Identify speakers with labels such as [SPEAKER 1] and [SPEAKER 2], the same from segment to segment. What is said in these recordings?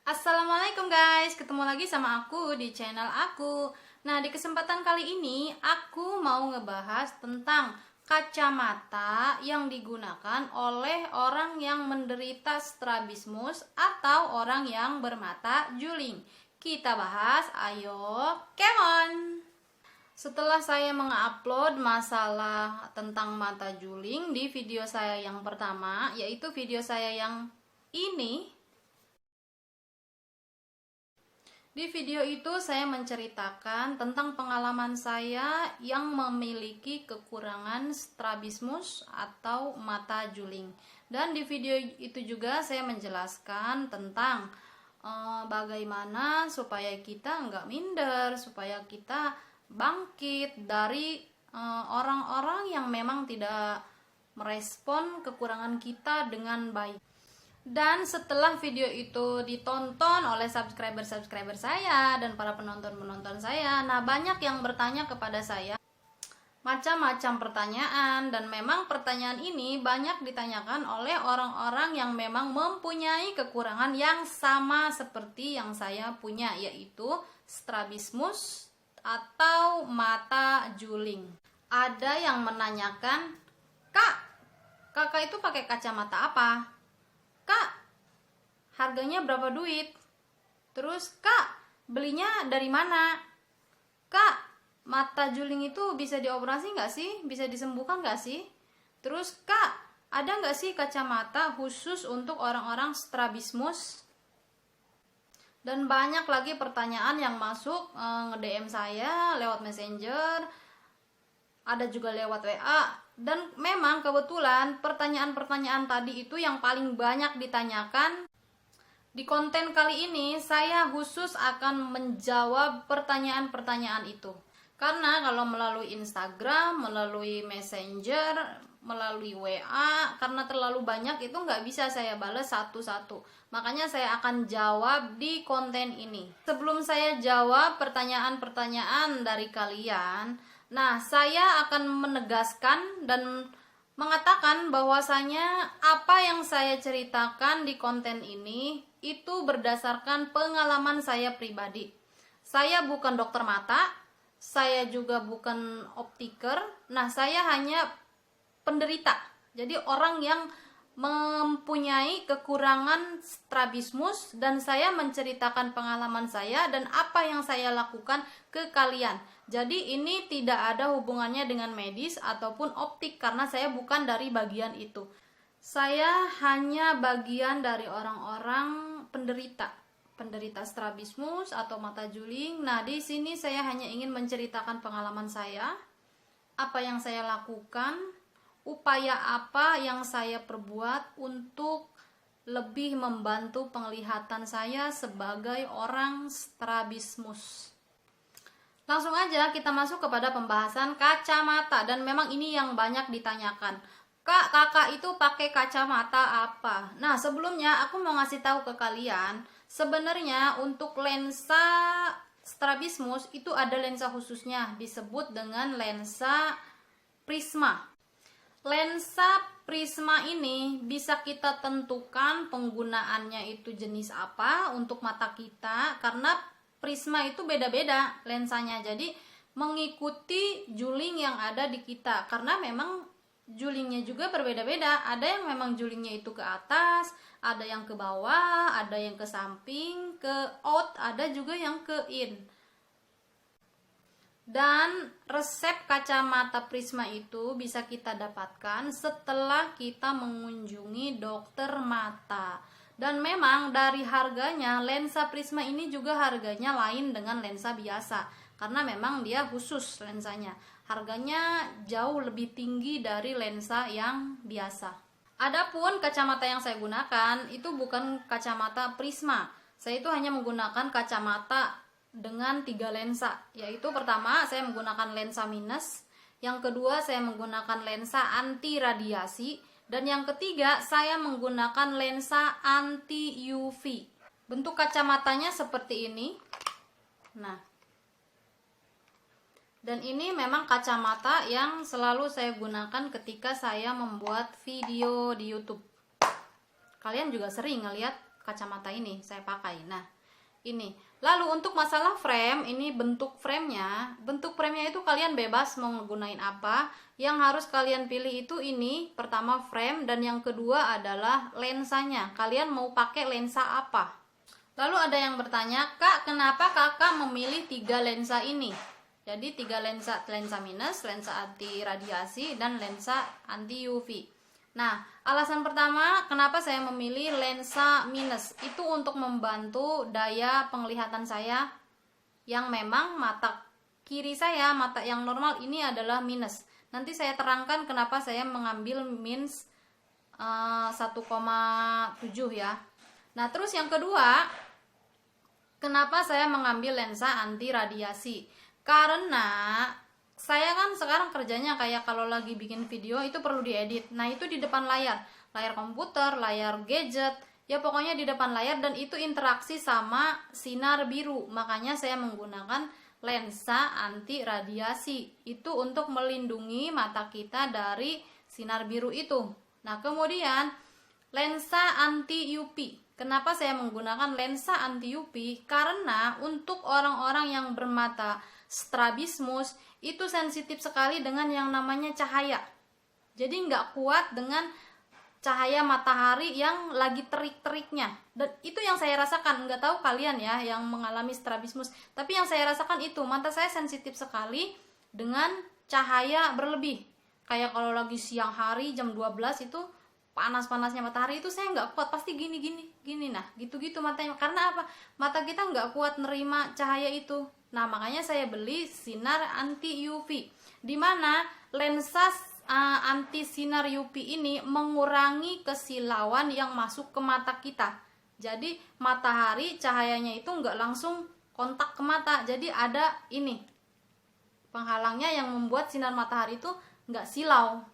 [SPEAKER 1] Assalamualaikum guys, ketemu lagi sama aku di channel aku. Nah, di kesempatan kali ini aku mau ngebahas tentang kacamata yang digunakan oleh orang yang menderita strabismus atau orang yang bermata juling. Kita bahas, ayo, come on! Setelah saya mengupload masalah tentang mata juling di video saya yang pertama, yaitu video saya yang ini. Di video itu saya menceritakan tentang pengalaman saya yang memiliki kekurangan strabismus atau mata juling. Dan di video itu juga saya menjelaskan tentang bagaimana supaya kita nggak minder, supaya kita bangkit dari orang-orang yang memang tidak merespon kekurangan kita dengan baik. Dan setelah video itu ditonton oleh subscriber saya dan para penonton saya, nah banyak yang bertanya kepada saya macam-macam pertanyaan, dan memang pertanyaan ini banyak ditanyakan oleh orang-orang yang memang mempunyai kekurangan yang sama seperti yang saya punya, yaitu strabismus atau mata juling. Ada yang menanyakan, kakak itu pakai kacamata apa? Kak, harganya berapa duit? Terus, Kak, belinya dari mana? Kak, mata juling itu bisa dioperasi nggak sih? Bisa disembuhkan nggak sih? Terus, Kak, ada nggak sih kacamata khusus untuk orang-orang strabismus? Dan banyak lagi pertanyaan yang masuk nge-DM saya lewat Messenger, ada juga lewat WA. Dan memang kebetulan pertanyaan-pertanyaan tadi itu yang paling banyak ditanyakan. Di konten kali ini saya khusus akan menjawab pertanyaan-pertanyaan itu. Karena kalau melalui Instagram, melalui Messenger, melalui WA, karena terlalu banyak itu nggak bisa saya balas satu-satu. Makanya saya akan jawab di konten ini. Sebelum saya jawab pertanyaan-pertanyaan dari kalian, nah, saya akan menegaskan dan mengatakan bahwasanya apa yang saya ceritakan di konten ini itu berdasarkan pengalaman saya pribadi. Saya bukan dokter mata, saya juga bukan optiker. Nah, saya hanya penderita. Jadi orang yang mempunyai kekurangan strabismus, dan saya menceritakan pengalaman saya dan apa yang saya lakukan ke kalian. Jadi ini tidak ada hubungannya dengan medis ataupun optik karena saya bukan dari bagian itu. Saya hanya bagian dari orang-orang penderita strabismus atau mata juling. Nah, di sini saya hanya ingin menceritakan pengalaman saya, apa yang saya lakukan, upaya apa yang saya perbuat untuk lebih membantu penglihatan saya sebagai orang strabismus. Langsung aja kita masuk kepada pembahasan kacamata, dan memang ini yang banyak ditanyakan. Kak, kakak itu pakai kacamata apa? Nah, sebelumnya aku mau ngasih tahu ke kalian, sebenarnya untuk lensa strabismus itu ada lensa khususnya, disebut dengan lensa prisma. Lensa prisma ini bisa kita tentukan penggunaannya itu jenis apa untuk mata kita, karena prisma itu beda-beda lensanya. Jadi mengikuti juling yang ada di kita, karena memang julingnya juga berbeda-beda. Ada yang memang julingnya itu ke atas, ada yang ke bawah, ada yang ke samping, ke out, ada juga yang ke in. Dan resep kacamata prisma itu bisa kita dapatkan setelah kita mengunjungi dokter mata. Dan memang dari harganya, lensa prisma ini juga harganya lain dengan lensa biasa, karena memang dia khusus lensanya. Harganya jauh lebih tinggi dari lensa yang biasa. Adapun kacamata yang saya gunakan itu bukan kacamata prisma. Saya itu hanya menggunakan kacamata dengan 3 lensa, yaitu pertama saya menggunakan lensa minus, yang kedua saya menggunakan lensa anti radiasi, dan yang ketiga saya menggunakan lensa anti UV. Bentuk kacamatanya seperti ini. Nah, dan ini memang kacamata yang selalu saya gunakan ketika saya membuat video di YouTube. Kalian juga sering ngeliat kacamata ini saya pakai. Nah, ini. Lalu untuk masalah frame, ini bentuk framenya itu kalian bebas mau menggunakan apa. Yang harus kalian pilih itu ini, pertama frame, dan yang kedua adalah lensanya. Kalian mau pakai lensa apa? Lalu ada yang bertanya, Kak, kenapa kakak memilih 3 lensa ini? Jadi 3 lensa minus, lensa anti radiasi, dan lensa anti UV. Nah, alasan pertama kenapa saya memilih lensa minus itu untuk membantu daya penglihatan saya yang memang mata kiri saya, mata yang normal ini adalah minus. Nanti saya terangkan kenapa saya mengambil minus 1,7 ya. Nah, terus yang kedua, kenapa saya mengambil lensa anti radiasi? Karena saya kan sekarang kerjanya kayak kalau lagi bikin video itu perlu diedit. Nah, itu di depan layar komputer, layar gadget, ya pokoknya di depan layar, dan itu interaksi sama sinar biru. Makanya saya menggunakan lensa anti radiasi. Itu untuk melindungi mata kita dari sinar biru itu. Nah, kemudian lensa anti UV. Kenapa saya menggunakan lensa anti UV? Karena untuk orang-orang yang bermata strabismus itu sensitif sekali dengan yang namanya cahaya. Jadi nggak kuat dengan cahaya matahari yang lagi terik-teriknya. Dan itu yang saya rasakan. Nggak tahu kalian ya yang mengalami strabismus, tapi yang saya rasakan itu mata saya sensitif sekali dengan cahaya berlebih. Kayak kalau lagi siang hari jam 12 itu panas-panasnya matahari itu saya nggak kuat, pasti gini. Nah, gitu-gitu matanya. Karena apa? Mata kita nggak kuat nerima cahaya itu. Nah, makanya saya beli sinar anti UV, dimana lensa anti sinar UV ini mengurangi kesilauan yang masuk ke mata kita. Jadi matahari cahayanya itu nggak langsung kontak ke mata, jadi ada ini penghalangnya yang membuat sinar matahari itu nggak silau.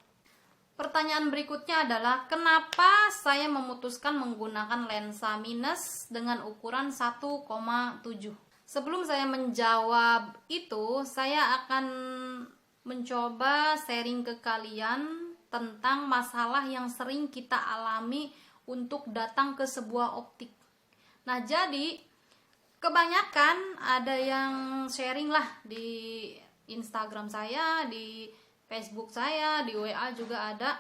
[SPEAKER 1] Pertanyaan berikutnya adalah, kenapa saya memutuskan menggunakan lensa minus dengan ukuran 1,7? Sebelum saya menjawab itu, saya akan mencoba sharing ke kalian tentang masalah yang sering kita alami untuk datang ke sebuah optik. Nah, jadi kebanyakan ada yang sharing lah di Instagram saya, di Facebook saya, di WA juga ada.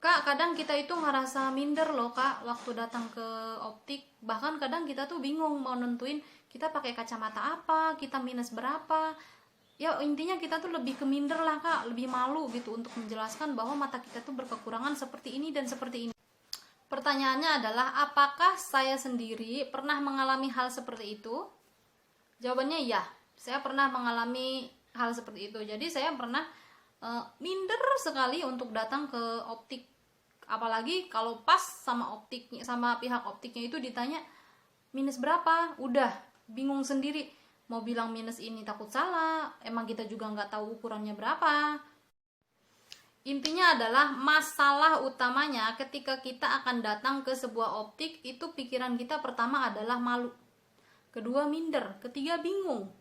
[SPEAKER 1] Kak, kadang kita itu ngerasa minder loh Kak waktu datang ke optik. Bahkan kadang kita tuh bingung mau nentuin kita pakai kacamata apa, kita minus berapa. Ya intinya kita tuh lebih ke minder lah Kak, lebih malu gitu untuk menjelaskan bahwa mata kita tuh berkekurangan seperti ini dan seperti ini. Pertanyaannya adalah, apakah saya sendiri pernah mengalami hal seperti itu? Jawabannya ya, saya pernah mengalami hal seperti itu. Jadi saya pernah minder sekali untuk datang ke optik, apalagi kalau pas sama optiknya, sama pihak optiknya itu ditanya minus berapa, udah bingung sendiri mau bilang minus ini, takut salah, emang kita juga nggak tahu ukurannya berapa. Intinya adalah masalah utamanya ketika kita akan datang ke sebuah optik itu pikiran kita pertama adalah malu, kedua minder, ketiga bingung.